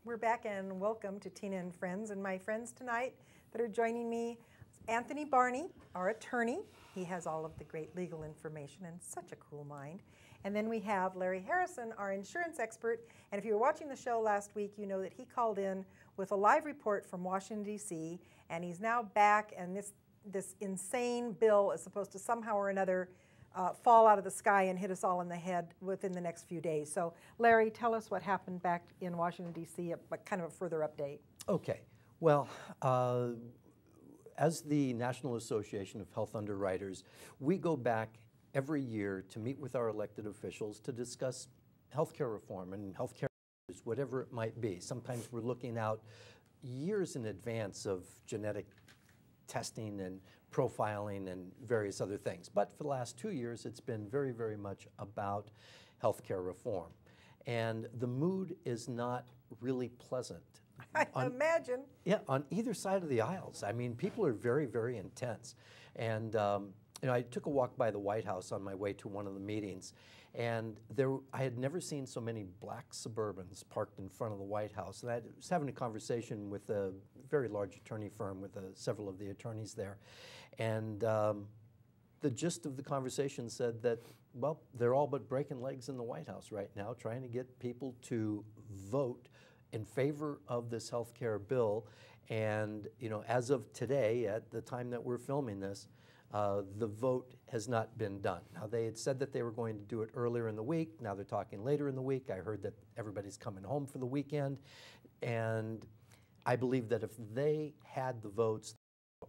We're back and welcome to Tina and Friends. And my friends tonight that are joining me, Anthony Barney, our attorney. He has all of the great legal information and such a cool mind. And then we have Larry Harrison, our insurance expert. And if you were watching the show last week, you know that he called in with a live report from Washington, D.C., and he's now back, and this insane bill is supposed to somehow or another fall out of the sky and hit us all in the head within the next few days. So, Larry, tell us what happened back in Washington, D.C., kind of a further update. Okay. Well, as the National Association of Health Underwriters, we go back every year to meet with our elected officials to discuss healthcare reform and healthcare issues, whatever it might be. Sometimes we're looking out years in advance of genetic testing and profiling and various other things. But for the last 2 years, it's been very, very much about healthcare reform. And the mood is not really pleasant. I imagine. Yeah, on either side of the aisles. I mean, people are very, very intense. And I took a walk by the White House on my way to one of the meetings, and I had never seen so many black Suburbans parked in front of the White House. And I was having a conversation with a very large attorney firm with several of the attorneys there. And the gist of the conversation said that, well, they're all but breaking legs in the White House right now, trying to get people to vote in favor of this health care bill. And, as of today, at the time that we're filming this, the vote has not been done. Now, they had said that they were going to do it earlier in the week. Now they're talking later in the week. I heard that everybody's coming home for the weekend. And I believe that if they had the votes,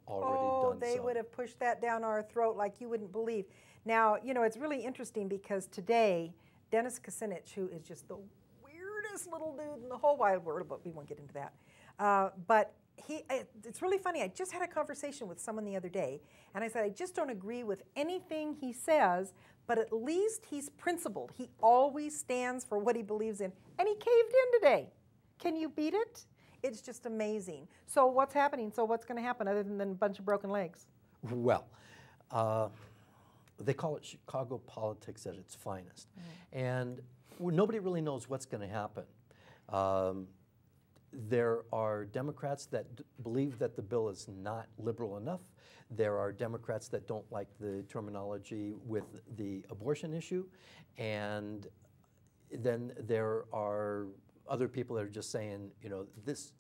already done they would have pushed that down our throat like you wouldn't believe. Now, it's really interesting because today, Dennis Kucinich, who is just the weirdest little dude in the whole wide world, but we won't get into that. But it's really funny. I just had a conversation with someone the other day, and I said, I just don't agree with anything he says, but at least he's principled. He always stands for what he believes in, and he caved in today. Can you beat it? It's just amazing. So what's happening? So what's going to happen other than a bunch of broken legs? Well, they call it Chicago politics at its finest. And nobody really knows what's going to happen. There are Democrats that believe that the bill is not liberal enough. There are Democrats that don't like the terminology with the abortion issue. And then there are other people that are just saying, this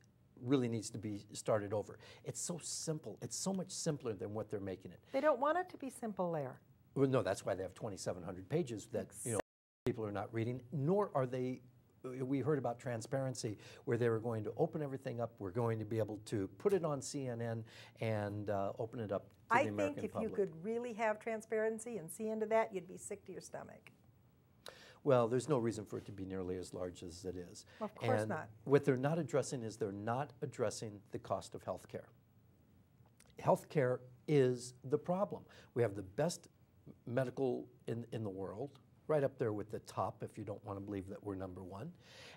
really needs to be started over. It's so simple. It's so much simpler than what they're making it. They don't want it to be simple, Lair. Well, no, that's why they have 2,700 pages that people are not reading, nor are they. We heard about transparency, where they were going to open everything up. We're going to be able to put it on CNN and open it up to the American public. I think if you could really have transparency and see into that, you'd be sick to your stomach. Well, there's no reason for it to be nearly as large as it is. Of course not. What they're not addressing is they're not addressing the cost of health care. Health care is the problem. We have the best medical in the world, right up there with the top, if you don't want to believe that we're number one.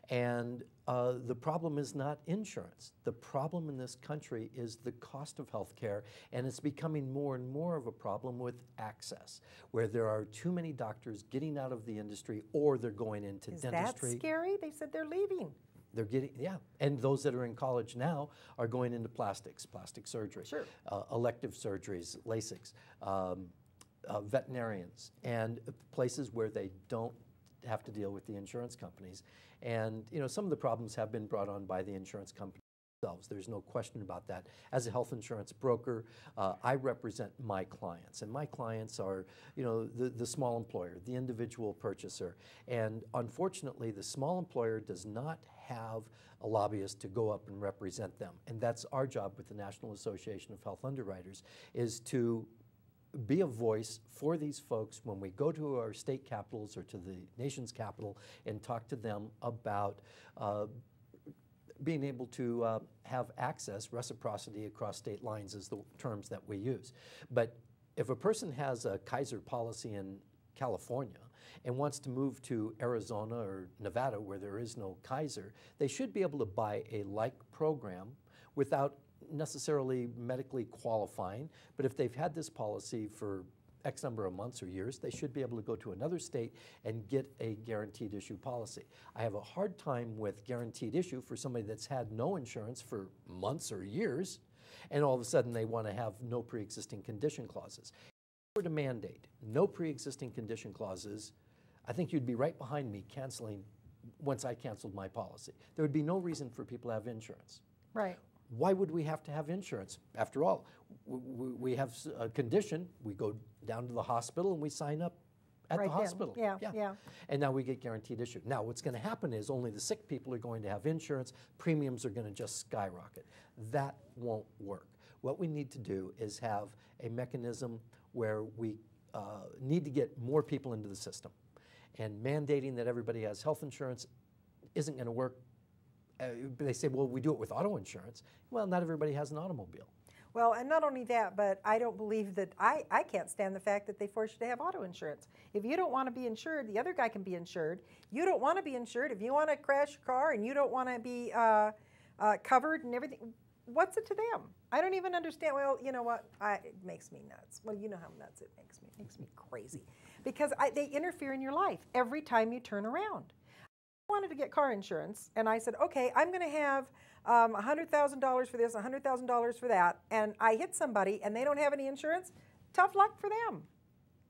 And the problem is not insurance. The problem in this country is the cost of health care, and it's becoming more and more of a problem with access, where there are too many doctors getting out of the industry, or they're going into dentistry. Is that scary? They said they're leaving. They're getting, and those that are in college now are going into plastic surgery, sure. Elective surgeries, LASIKs, veterinarians, and places where they don't have to deal with the insurance companies. And some of the problems have been brought on by the insurance companies themselves. There's no question about that. As a health insurance broker, I represent my clients, and my clients are the small employer, the individual purchaser. And unfortunately, the small employer does not have a lobbyist to go up and represent them. And that's our job with the National Association of Health Underwriters, is to be a voice for these folks when we go to our state capitals or to the nation's capital and talk to them about being able to have access, reciprocity across state lines is the terms that we use. But if a person has a Kaiser policy in California and wants to move to Arizona or Nevada where there is no Kaiser, they should be able to buy a like program without necessarily medically qualifying, but if they've had this policy for X number of months or years, they should be able to go to another state and get a guaranteed issue policy. I have a hard time with guaranteed issue for somebody that's had no insurance for months or years, and all of a sudden they want to have no pre-existing condition clauses. If we were to mandate no pre-existing condition clauses, I think you'd be right behind me canceling once I canceled my policy. There would be no reason for people to have insurance. Right. Why would we have to have insurance? After all, we have a condition, we go down to the hospital and we sign up at right the hospital. Yeah. And now we get guaranteed issue. Now what's going to happen is only the sick people are going to have insurance, premiums are going to just skyrocket. That won't work. What we need to do is have a mechanism where we need to get more people into the system. And mandating that everybody has health insurance isn't going to work. They say, well, we do it with auto insurance. Well, not everybody has an automobile. Well, and not only that, but I don't believe that, I can't stand the fact that they force you to have auto insurance. If you don't want to be insured, the other guy can be insured. You don't want to be insured. If you want to crash your car and you don't want to be covered and everything, what's it to them? I don't even understand. Well, you know what? It makes me nuts. Well, you know how nuts it makes me. It makes me crazy. Because they interfere in your life every time you turn around. I wanted to get car insurance, and I said, okay, I'm going to have $100,000 for this, $100,000 for that, and I hit somebody and they don't have any insurance. Tough luck for them.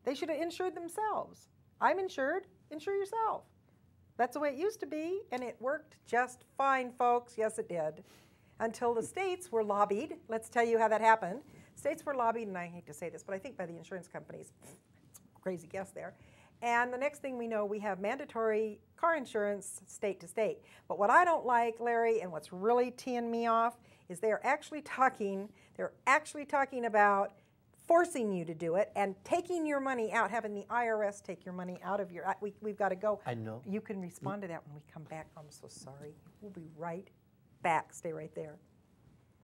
They should have insured themselves. I'm insured. Insure yourself. That's the way it used to be, and it worked just fine, folks. Yes, it did. Until the states were lobbied. Let's tell you how that happened. States were lobbied, and I hate to say this, but I think by the insurance companies. Crazy guess there. And the next thing we know, we have mandatory car insurance state to state. But what I don't like, Larry, and what's really teeing me off, is they're actually talking about forcing you to do it and taking your money out, having the IRS take your money out of your, we've got to go. I know. You can respond to that when we come back. I'm so sorry. We'll be right back. Stay right there.